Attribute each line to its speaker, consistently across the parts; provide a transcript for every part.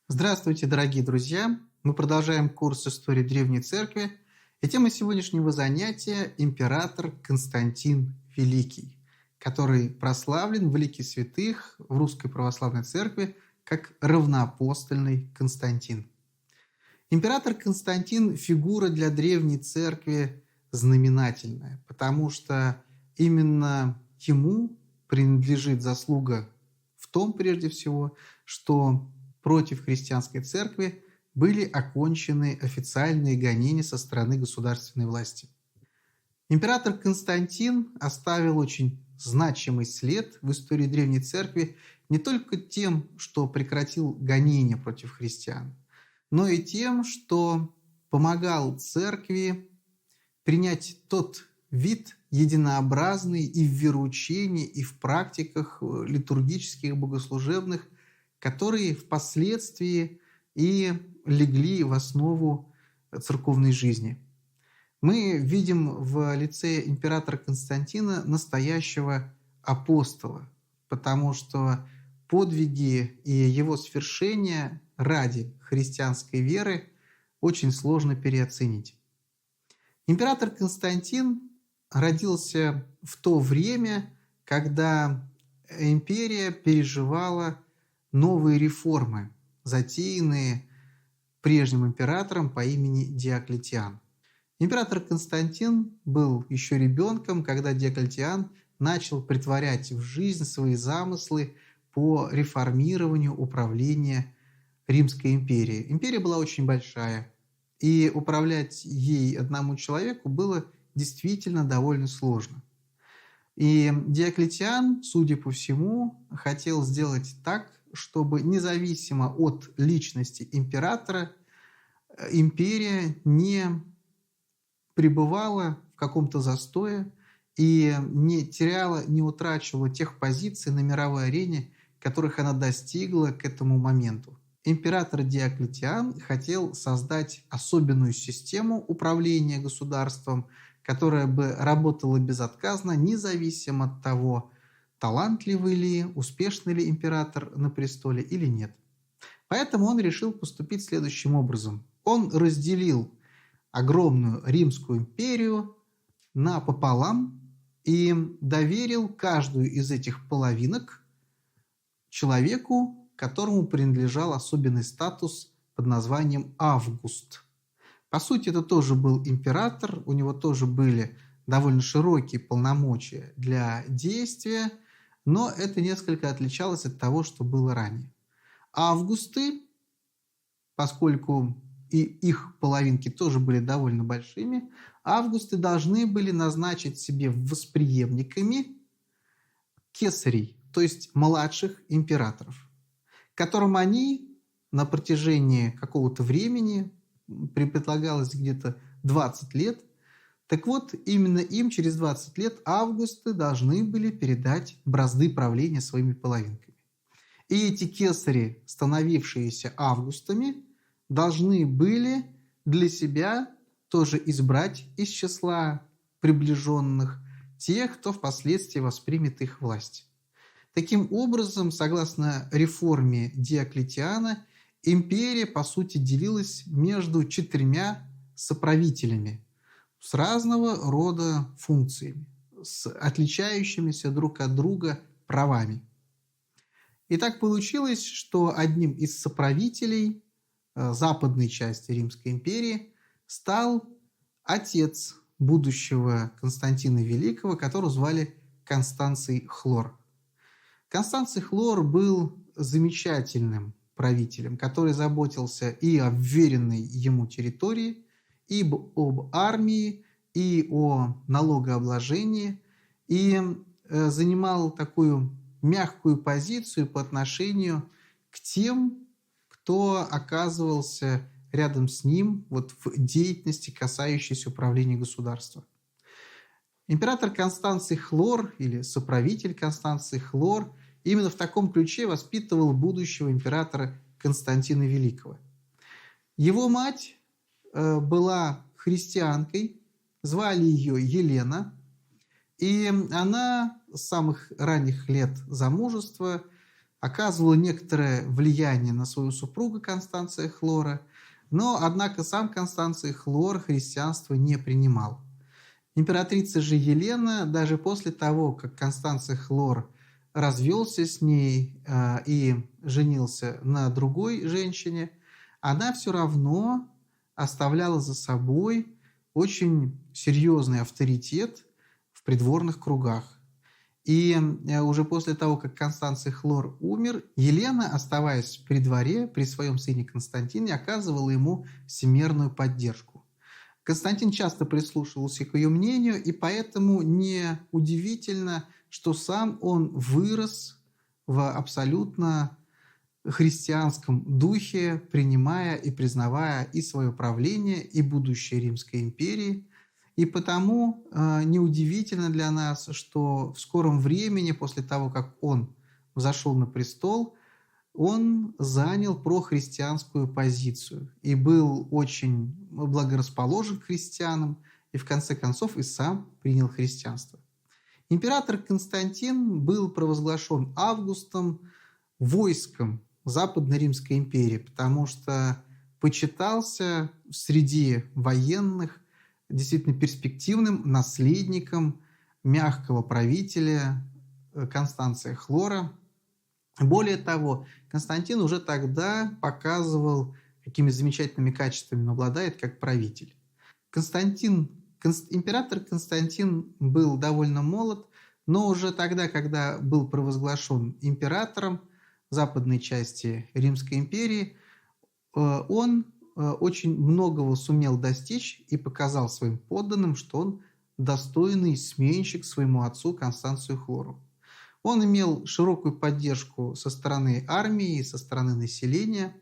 Speaker 1: Здравствуйте, дорогие друзья! Мы продолжаем курс истории Древней Церкви. И тема сегодняшнего занятия – император Константин Великий, который прославлен в лике святых в Русской Православной Церкви как равноапостольный Константин. Император Константин – фигура для Древней Церкви знаменательная, потому что именно ему принадлежит заслуга в том, прежде всего, что против христианской церкви были окончены официальные гонения со стороны государственной власти. Император Константин оставил очень значимый след в истории Древней Церкви не только тем, что прекратил гонения против христиан, но и тем, что помогал церкви принять тот вид единообразный и в вероучении, и в практиках литургических, богослужебных, которые впоследствии и легли в основу церковной жизни. Мы видим в лице императора Константина настоящего апостола, потому что подвиги и его свершения ради христианской веры очень сложно переоценить. Император Константин родился в то время, когда империя переживала новые реформы, затеянные прежним императором по имени Диоклетиан. Император Константин был еще ребенком, когда Диоклетиан начал претворять в жизнь свои замыслы по реформированию управления Римской империей. Империя была очень большая, и управлять ей одному человеку было действительно довольно сложно. И Диоклетиан, судя по всему, хотел сделать так, чтобы независимо от личности императора империя не пребывала в каком-то застое и не теряла, не утрачивала тех позиций на мировой арене, которых она достигла к этому моменту. Император Диоклетиан хотел создать особенную систему управления государством, которая бы работала безотказно, независимо от того, талантливый ли, успешный ли император на престоле или нет. Поэтому он решил поступить следующим образом. Он разделил огромную Римскую империю напополам и доверил каждую из этих половинок человеку, которому принадлежал особенный статус под названием Август. По сути, это тоже был император, у него тоже были довольно широкие полномочия для действия, но это несколько отличалось от того, что было ранее. Августы, поскольку и их половинки тоже были довольно большими, августы должны были назначить себе восприемниками кесарей, то есть младших императоров, которым они на протяжении какого-то времени, предполагалось где-то 20 лет, так вот, именно им через 20 лет августы должны были передать бразды правления своими половинками. И эти кесари, становившиеся августами, должны были для себя тоже избрать из числа приближенных тех, кто впоследствии воспримет их власть. Таким образом, согласно реформе Диоклетиана, империя, по сути, делилась между 4 соправителями с разного рода функциями, с отличающимися друг от друга правами. И так получилось, что одним из соправителей западной части Римской империи стал отец будущего Константина Великого, которого звали Констанций Хлор. Констанций Хлор был замечательным правителем, который заботился и о вверенной ему территории, и об армии, и о налогообложении, и занимал такую мягкую позицию по отношению к тем, кто оказывался рядом с ним в деятельности, касающейся управления государством. Император Констанций Хлор, или соправитель Констанций Хлор, именно в таком ключе воспитывал будущего императора Константина Великого. Его мать была христианкой, звали ее Елена, и она с самых ранних лет замужества оказывала некоторое влияние на свою супругу Констанция Хлора, но, однако, сам Констанций Хлор христианство не принимал. Императрица же Елена, даже после того, как Констанций Хлор развелся с ней и женился на другой женщине, она все равно оставляла за собой очень серьезный авторитет в придворных кругах. И уже после того, как Констанций Хлор умер, Елена, оставаясь при дворе, при своем сыне Константине, оказывала ему всемерную поддержку. Константин часто прислушивался к ее мнению, и поэтому не удивительно, что сам он вырос в абсолютно христианском духе, принимая и признавая и свое правление, и будущее Римской империи. И потому неудивительно для нас, что в скором времени, после того, как он взошел на престол, он занял прохристианскую позицию и был очень благорасположен к христианам, и в конце концов и сам принял христианство. Император Константин был провозглашен Августом войском Западной Римской империи, потому что почитался среди военных действительно перспективным наследником мягкого правителя Констанция Хлора. Более того, Константин уже тогда показывал, какими замечательными качествами он обладает как правитель. Император Константин был довольно молод, но уже тогда, когда был провозглашен императором западной части Римской империи, он очень многого сумел достичь и показал своим подданным, что он достойный сменщик своему отцу Констанцию Хлору. Он имел широкую поддержку со стороны армии, со стороны населения,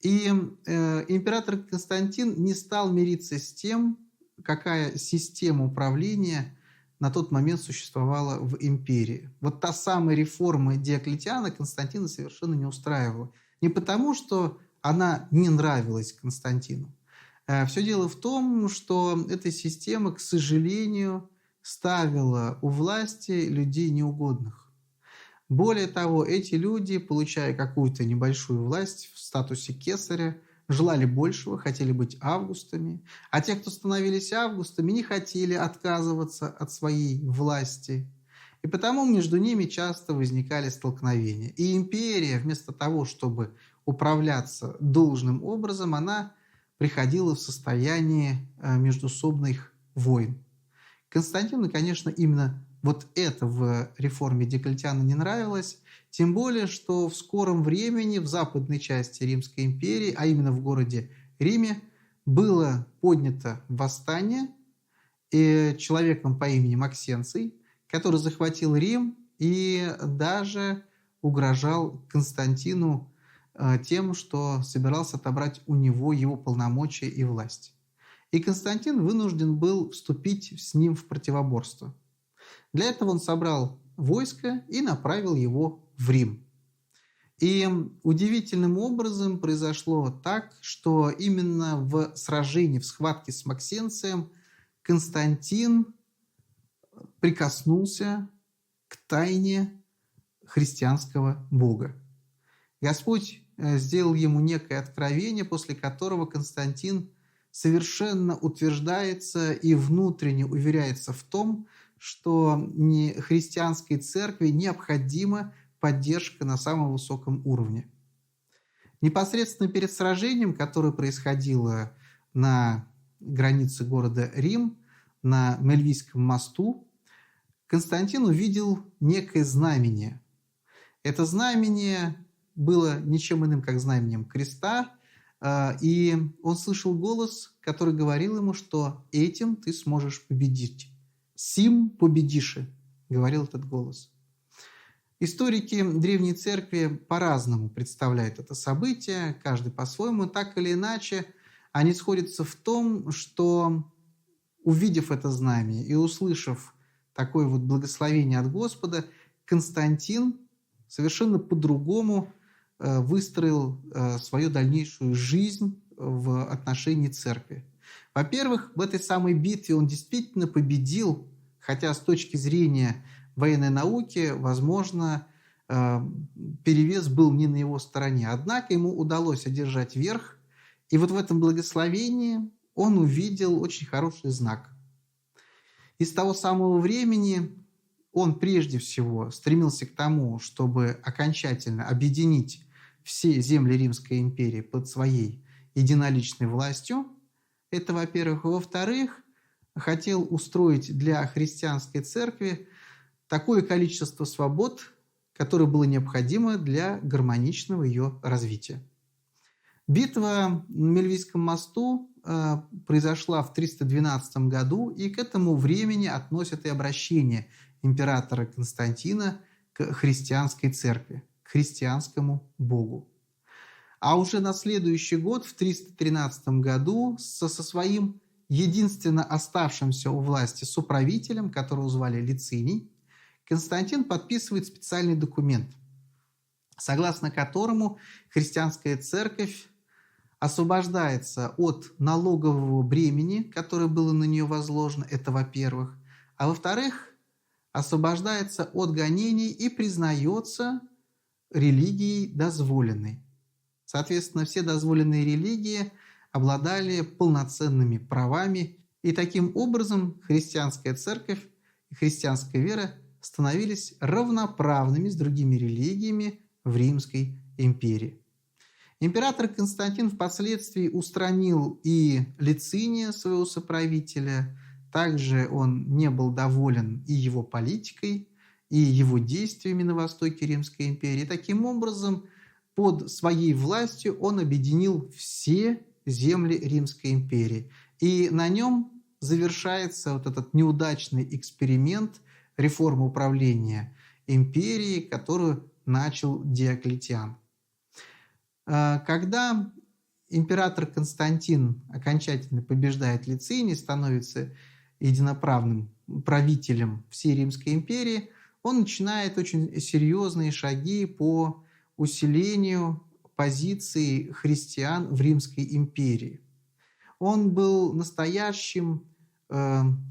Speaker 1: и император Константин не стал мириться с тем, какая система управления на тот момент существовала в империи. Вот та самая реформа Диоклетиана Константина совершенно не устраивала. Не потому, что она не нравилась Константину. Все дело в том, что эта система, к сожалению, ставила у власти людей неугодных. Более того, эти люди, получая какую-то небольшую власть в статусе кесаря, желали большего, хотели быть августами. А те, кто становились августами, не хотели отказываться от своей власти. И потому между ними часто возникали столкновения. И империя, вместо того, чтобы управляться должным образом, она приходила в состояние междоусобных войн. Константину, конечно, именно вот это в реформе Диоклетиана не нравилось, тем более, что в скором времени в западной части Римской империи, а именно в городе Риме, было поднято восстание человеком по имени Максенций, который захватил Рим и даже угрожал Константину тем, что собирался отобрать у него его полномочия и власть. И Константин вынужден был вступить с ним в противоборство. Для этого он собрал войско и направил его в Рим. И удивительным образом произошло так, что именно в сражении, в схватке с Максенцием Константин прикоснулся к тайне христианского Бога. Господь сделал ему некое откровение, после которого Константин совершенно утверждается и внутренне уверяется в том, что христианской церкви необходима поддержка на самом высоком уровне. Непосредственно перед сражением, которое происходило на границе города Рим, на Мельвийском мосту, Константин увидел некое знамение. Это знамение было ничем иным, как знамением креста, и он слышал голос, который говорил ему, что этим ты сможешь победить. «Сим победиши», — говорил этот голос. Историки Древней Церкви по-разному представляют это событие, каждый по-своему. Так или иначе, они сходятся в том, что, увидев это знамение и услышав такое вот благословение от Господа, Константин совершенно по-другому выстроил свою дальнейшую жизнь в отношении церкви. Во-первых, в этой самой битве он действительно победил, хотя с точки зрения военной науки, возможно, э, перевес был не на его стороне. Однако ему удалось одержать верх, и вот в этом благословении он увидел очень хороший знак. И с того самого времени он прежде всего стремился к тому, чтобы окончательно объединить все земли Римской империи под своей единоличной властью. Это, во-первых. Во-вторых, хотел устроить для христианской церкви такое количество свобод, которое было необходимо для гармоничного ее развития. Битва на Мельвийском мосту произошла в 312 году, и к этому времени относят и обращение императора Константина к христианской церкви, к христианскому Богу. А уже на следующий год, в 313 году, со своим единственно оставшимся у власти соправителем, которого звали Лициний, Константин подписывает специальный документ, согласно которому христианская церковь освобождается от налогового бремени, которое было на нее возложено, это во-первых, а во-вторых, освобождается от гонений и признается религией дозволенной. Соответственно, все дозволенные религии обладали полноценными правами, и таким образом христианская церковь и христианская вера становились равноправными с другими религиями в Римской империи. Император Константин впоследствии устранил и Лициния, своего соправителя. Также он не был доволен и его политикой, и его действиями на востоке Римской империи. Таким образом, под своей властью он объединил все земли Римской империи. И на нем завершается вот этот неудачный эксперимент реформы управления империей, которую начал Диоклетиан. Когда император Константин окончательно побеждает Лициния, становится единоправным правителем всей Римской империи, он начинает очень серьезные шаги по усилению позиций христиан в Римской империи. Он был настоящим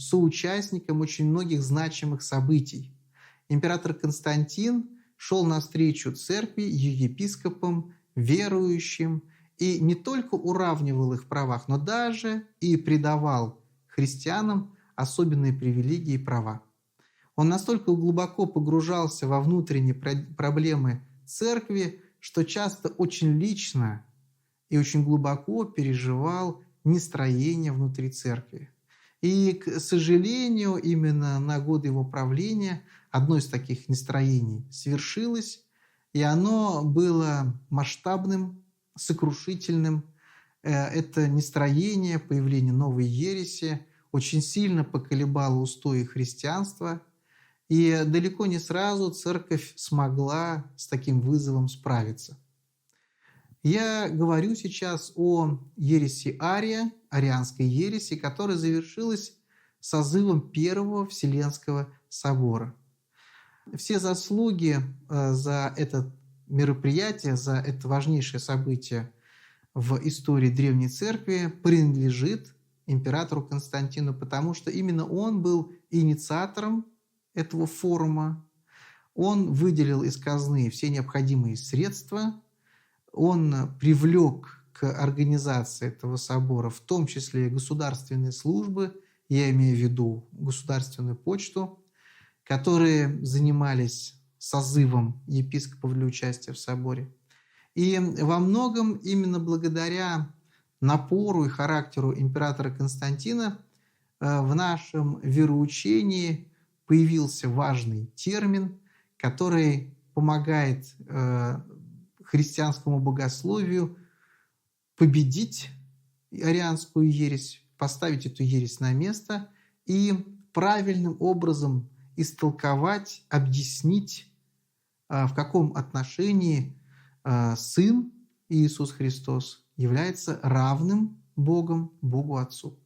Speaker 1: соучастником очень многих значимых событий. Император Константин шел навстречу церкви, ее епископам, верующим, и не только уравнивал их в правах, но даже и придавал христианам особенные привилегии и права. Он настолько глубоко погружался во внутренние проблемы церкви, что часто очень лично и очень глубоко переживал нестроение внутри церкви. И, к сожалению, именно на годы его правления одно из таких нестроений свершилось, и оно было масштабным, сокрушительным. Это нестроение, появление новой ереси очень сильно поколебало устои христианства, и далеко не сразу церковь смогла с таким вызовом справиться. Я говорю сейчас о ереси Ария, арианской ереси, которая завершилась созывом Первого Вселенского собора. Все заслуги за это мероприятие, за это важнейшее событие в истории Древней Церкви принадлежит императору Константину, потому что именно он был инициатором этого форума. Он выделил из казны все необходимые средства, он привлек к организации этого собора, в том числе государственные службы, я имею в виду государственную почту, которые занимались созывом епископов для участия в соборе. И во многом именно благодаря напору и характеру императора Константина в нашем вероучении появился важный термин, который помогает христианскому богословию победить арианскую ересь, поставить эту ересь на место и правильным образом истолковать, объяснить, в каком отношении Сын Иисус Христос является равным Богом, Богу Отцу.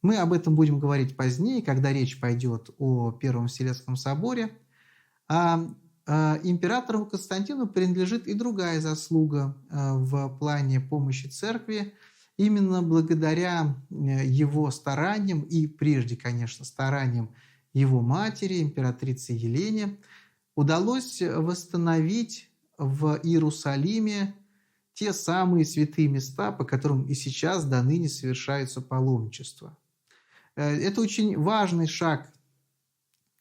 Speaker 1: Мы об этом будем говорить позднее, когда речь пойдет о Первом Вселенском соборе. А императору Константину принадлежит и другая заслуга в плане помощи церкви. Именно благодаря его стараниям и прежде, конечно, стараниям его матери, императрицы Елене, удалось восстановить в Иерусалиме те самые святые места, по которым и сейчас до ныне совершается паломничество. Это очень важный шаг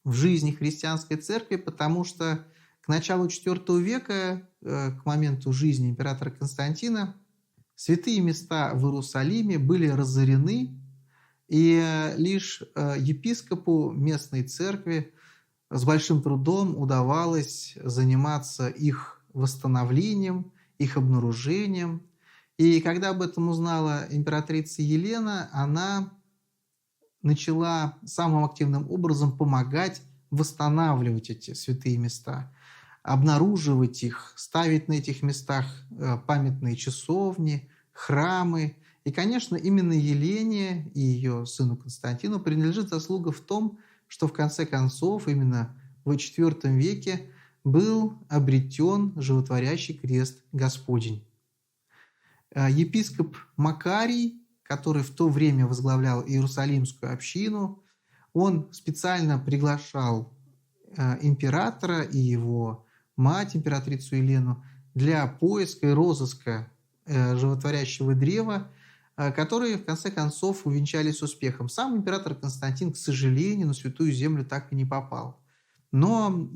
Speaker 1: в жизни христианской церкви, потому что к началу IV века, к моменту жизни императора Константина, святые места в Иерусалиме были разорены, и лишь епископу местной церкви с большим трудом удавалось заниматься их восстановлением, их обнаружением. И когда об этом узнала императрица Елена, она начала самым активным образом помогать восстанавливать эти святые места, обнаруживать их, ставить на этих местах памятные часовни, храмы. И, конечно, именно Елене и ее сыну Константину принадлежит заслуга в том, что в конце концов именно в IV веке был обретен животворящий крест Господень. Епископ Макарий, который в то время возглавлял Иерусалимскую общину, он специально приглашал императора и его мать, императрицу Елену, для поиска и розыска животворящего древа, которые в конце концов увенчались успехом. Сам император Константин, к сожалению, на Святую Землю так и не попал. Но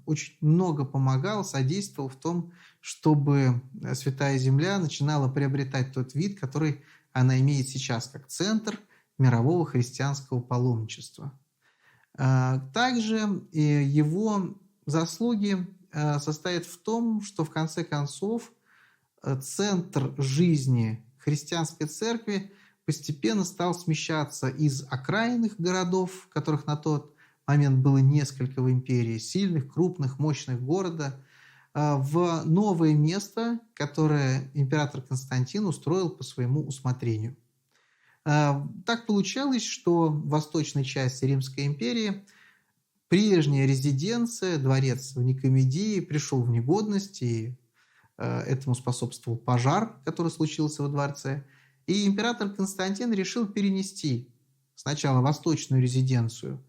Speaker 1: очень много помогал, содействовал в том, чтобы Святая Земля начинала приобретать тот вид, который она имеет сейчас, как центр мирового христианского паломничества. Также его заслуги состоят в том, что в конце концов центр жизни христианской церкви постепенно стал смещаться из окраинных городов, которых на тот момент было несколько в империи, сильных, крупных, мощных города, в новое место, которое император Константин устроил по своему усмотрению. Так получалось, что в восточной части Римской империи прежняя резиденция, дворец в Никомедии, пришел в негодность, и этому способствовал пожар, который случился во дворце. И император Константин решил перенести сначала восточную резиденцию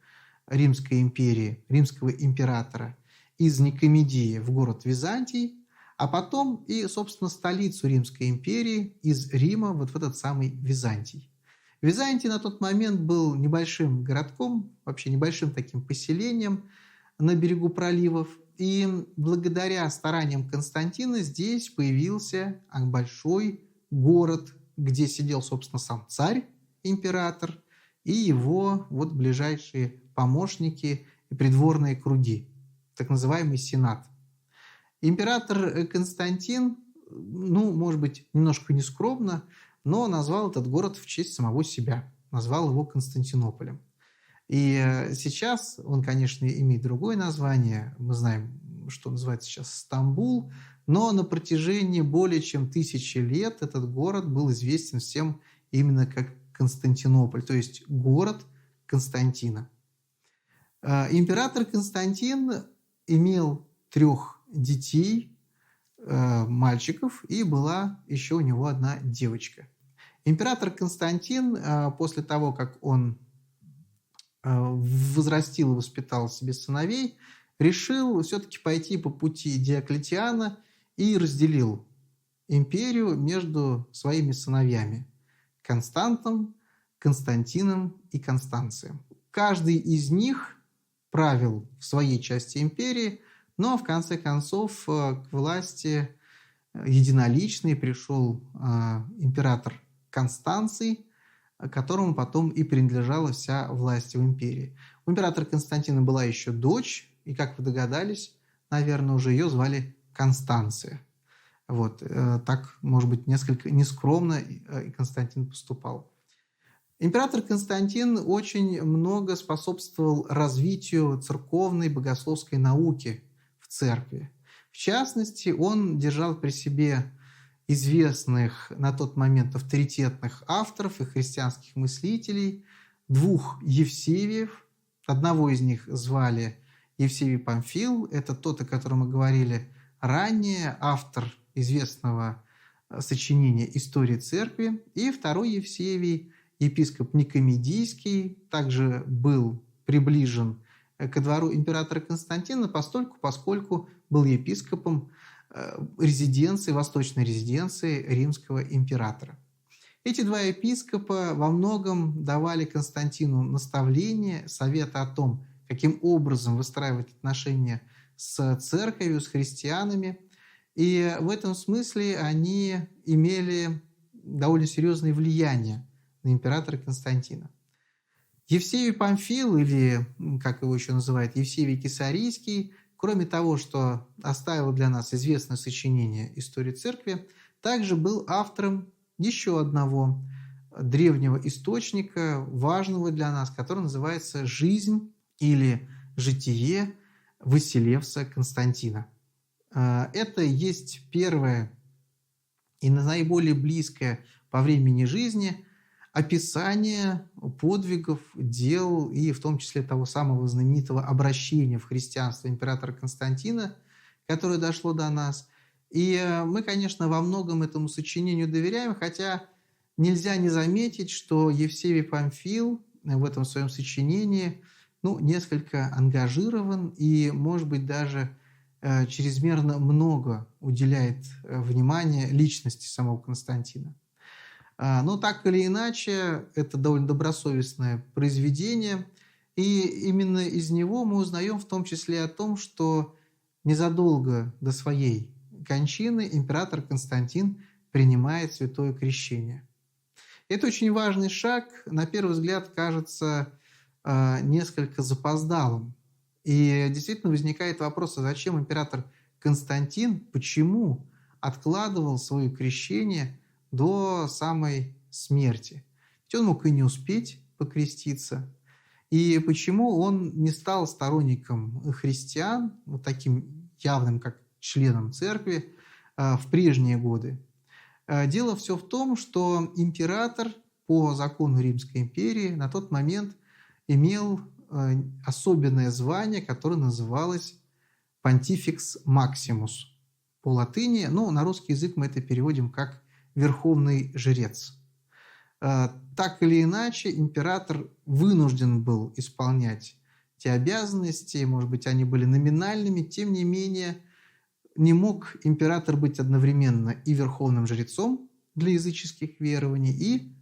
Speaker 1: Римской империи, римского императора, из Никомедии в город Византий, а потом и, собственно, столицу Римской империи из Рима вот в этот самый Византий. Византий на тот момент был небольшим городком, вообще небольшим таким поселением на берегу проливов. И благодаря стараниям Константина здесь появился большой город, где сидел, собственно, сам царь, император, и его вот ближайшие помощники и придворные круги, так называемый сенат. Император Константин, может быть, немножко нескромно, но назвал этот город в честь самого себя, назвал его Константинополем. И сейчас он, конечно, имеет другое название, мы знаем, что называется сейчас Стамбул, но на протяжении более чем 1000 лет этот город был известен всем именно как Константинополь, то есть город Константина. Император Константин имел 3 детей, мальчиков, и была еще у него одна девочка. Император Константин, после того, как он возрастил и воспитал себе сыновей, решил все-таки пойти по пути Диоклетиана и разделил империю между своими сыновьями – Константом, Константином и Констанцием. Каждый из них правил в своей части империи, но в конце концов к власти единоличной пришел император Констанций, которому потом и принадлежала вся власть в империи. У императора Константина была еще дочь, и, как вы догадались, наверное, уже ее звали Констанция. Вот, так, может быть, несколько нескромно и Константин поступал. Император Константин очень много способствовал развитию церковной богословской науки в церкви. В частности, он держал при себе известных на тот момент авторитетных авторов и христианских мыслителей, 2 Евсевиев. Одного из них звали Евсевий Памфил, это тот, о котором мы говорили ранее, автор известного сочинения «История церкви». И второй Евсевий, епископ Никомедийский, также был приближен ко двору императора Константина, поскольку был епископом резиденции, восточной резиденции римского императора. Эти два епископа во многом давали Константину наставления, советы о том, каким образом выстраивать отношения с церковью, с христианами. И в этом смысле они имели довольно серьезное влияние на императора Константина. Евсевий Памфил, или, как его еще называют, Евсевий Кесарийский, кроме того, что оставил для нас известное сочинение «История церкви», также был автором еще одного древнего источника, важного для нас, который называется «Жизнь» или «Житие Василевса Константина». Это есть первое и наиболее близкое по времени жизни описание подвигов, дел и в том числе того самого знаменитого обращения в христианство императора Константина, которое дошло до нас. И мы, конечно, во многом этому сочинению доверяем, хотя нельзя не заметить, что Евсевий Памфил в этом своем сочинении несколько ангажирован и, может быть, даже чрезмерно много уделяет внимания личности самого Константина. Но так или иначе, это довольно добросовестное произведение, и именно из него мы узнаем в том числе о том, что незадолго до своей кончины император Константин принимает святое крещение. Это очень важный шаг, на первый взгляд кажется несколько запоздалым. И действительно возникает вопрос, а зачем император Константин, почему откладывал свое крещение до самой смерти? Ведь он мог и не успеть покреститься. И почему он не стал сторонником христиан, таким явным, как членом церкви, в прежние годы? Дело все в том, что император по закону Римской империи на тот момент имел особенное звание, которое называлось Pontifex Maximus по латыни, на русский язык мы это переводим как «верховный жрец». Так или иначе, император вынужден был исполнять те обязанности, может быть, они были номинальными, тем не менее, не мог император быть одновременно и верховным жрецом для языческих верований, и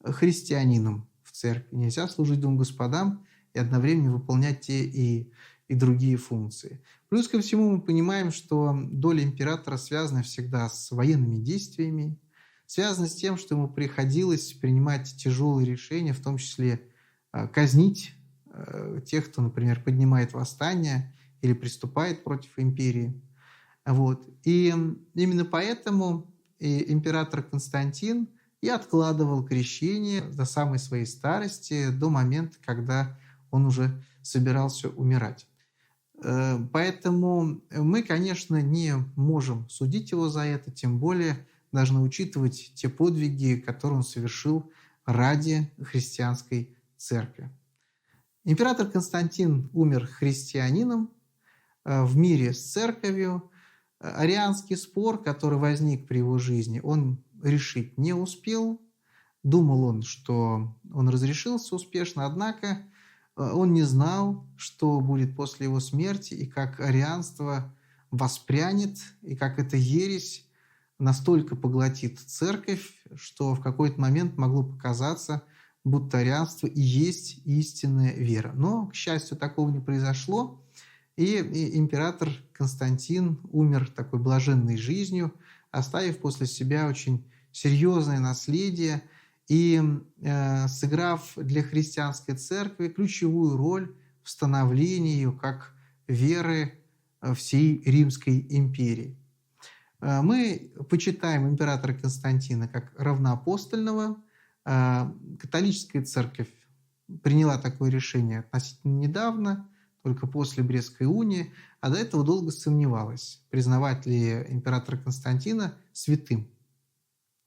Speaker 1: христианином в церкви. Нельзя служить двум господам и одновременно выполнять те и другие функции. Плюс ко всему мы понимаем, что доля императора связана всегда с военными действиями, связана с тем, что ему приходилось принимать тяжелые решения, в том числе казнить тех, кто, например, поднимает восстание или приступает против империи. И именно поэтому император Константин и откладывал крещение до самой своей старости, до момента, когда он уже собирался умирать. Поэтому мы, конечно, не можем судить его за это, тем более должны учитывать те подвиги, которые он совершил ради христианской церкви. Император Константин умер христианином в мире с церковью. Арианский спор, который возник при его жизни, он решить не успел. Думал он, что он разрешился успешно, однако он не знал, что будет после его смерти и как арианство воспрянет, и как эта ересь настолько поглотит церковь, что в какой-то момент могло показаться, будто арианство и есть истинная вера. Но, к счастью, такого не произошло, и император Константин умер такой блаженной жизнью, оставив после себя очень серьезное наследие и сыграв для христианской церкви ключевую роль в становлении ее как веры всей Римской империи. Мы почитаем императора Константина как равноапостольного. Католическая церковь приняла такое решение относительно недавно, только после Брестской унии, а до этого долго сомневалась, признавать ли императора Константина святым.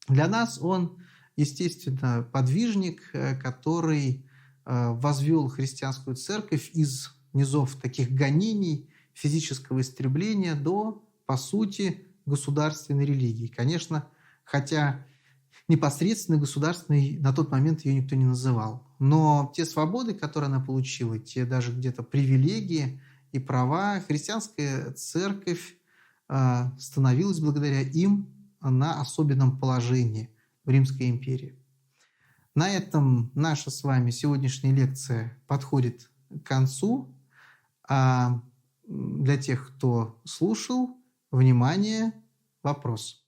Speaker 1: Для нас он, естественно, подвижник, который возвел христианскую церковь из низов таких гонений, физического истребления до, по сути, государственной религии. Конечно, хотя непосредственно государственной на тот момент ее никто не называл. но те свободы, которые она получила, те даже где-то привилегии и права, христианская церковь становилась благодаря им на особенном положении в Римской империи. На этом наша с вами сегодняшняя лекция подходит к концу. А для тех, кто слушал, внимание, вопрос.